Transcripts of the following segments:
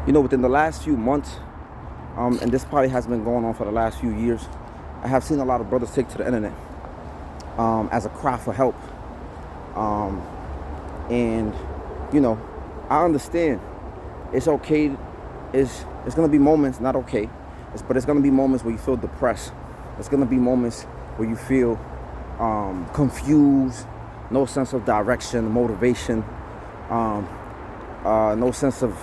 Within the last few months, and this probably has been going on for the last few years, I have seen a lot of brothers take to the internet as a cry for help. And I understand it's okay. It's gonna be moments, not okay, but it's gonna be moments where you feel depressed. It's gonna be moments where you feel confused, no sense of direction, motivation, no sense of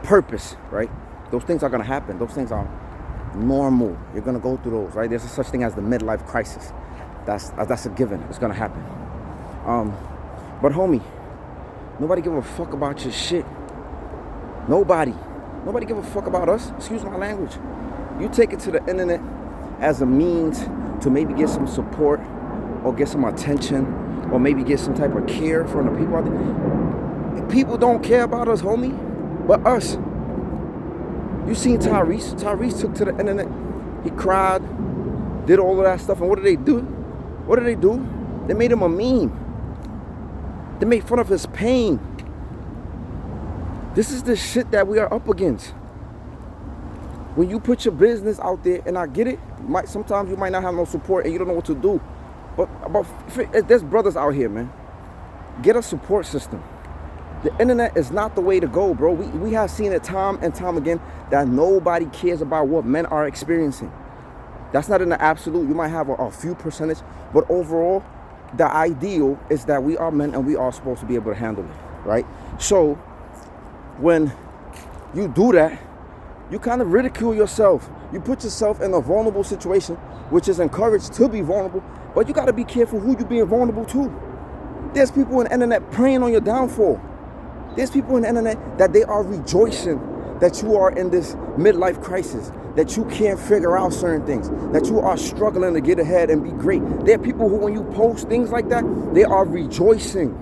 purpose, right? Those things are gonna happen. Those things are normal. You're gonna go through those, right? There's a such thing as the midlife crisis. That's a given. It's gonna happen. But homie, nobody give a fuck about your shit. Nobody give a fuck about us. Excuse my language. You take it to the internet as a means to maybe get some support or get some attention or maybe get some type of care from the people out there. People don't care about us, homie, but us. You seen Tyrese? Tyrese took to the internet. He cried, did all of that stuff, and what did they do? They made him a meme. They made fun of his pain. This is the shit that we are up against. When you put your business out there, and I get it, sometimes you might not have no support and you don't know what to do. But there's brothers out here, man. Get a support system. The internet is not the way to go, bro. We have seen it time and time again that nobody cares about what men are experiencing. That's not in the absolute. You might have a few percentage, but overall, the ideal is that we are men and we are supposed to be able to handle it, right? So when you do that, you kind of ridicule yourself. You put yourself in a vulnerable situation, which is encouraged to be vulnerable, but you got to be careful who you're being vulnerable to. There's people on the internet preying on your downfall. There's people on the internet that they are rejoicing that you are in this midlife crisis, that you can't figure out certain things, that you are struggling to get ahead and be great. There are people who, when you post things like that, they are rejoicing.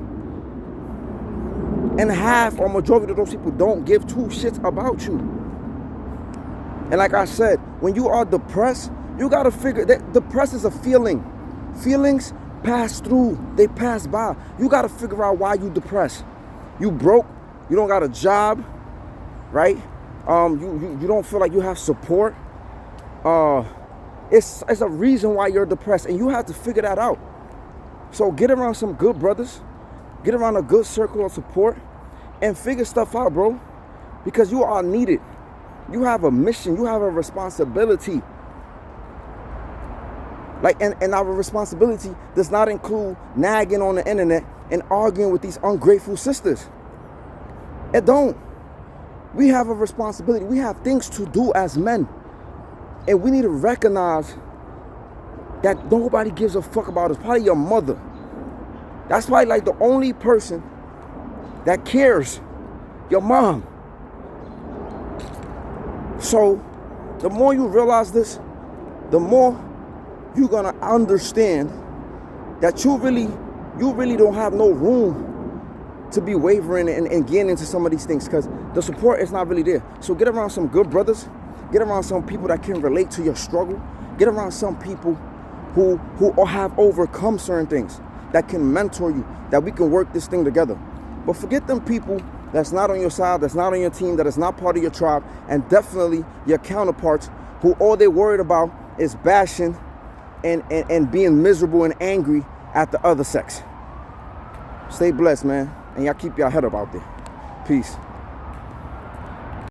And half or majority of those people don't give two shits about you. And like I said, when you are depressed, you gotta figure that depressed is a feeling. Feelings pass through, they pass by. You gotta figure out why you depressed. You broke, you don't got a job, right? You don't feel like you have support. It's a reason why you're depressed, and you have to figure that out. So get around some good brothers, get around a good circle of support, and figure stuff out, bro. Because you are needed. You have a mission, you have a responsibility. And our responsibility does not include nagging on the internet and arguing with these ungrateful sisters. It don't. We have a responsibility. We have things to do as men. And we need to recognize that nobody gives a fuck about us. Probably your mother. That's probably like the only person that cares. Your mom. So the more you realize this, the more you're gonna understand that you really don't have no room to be wavering and getting into some of these things, because the support is not really there. So get around some good brothers, get around some people that can relate to your struggle, get around some people who have overcome certain things, that can mentor you, that we can work this thing together. But forget them people that's not on your side, that's not on your team, that is not part of your tribe, and definitely your counterparts who all they're worried about is bashing and being miserable and angry at the other sex. Stay blessed, man. And y'all keep your head up out there. Peace.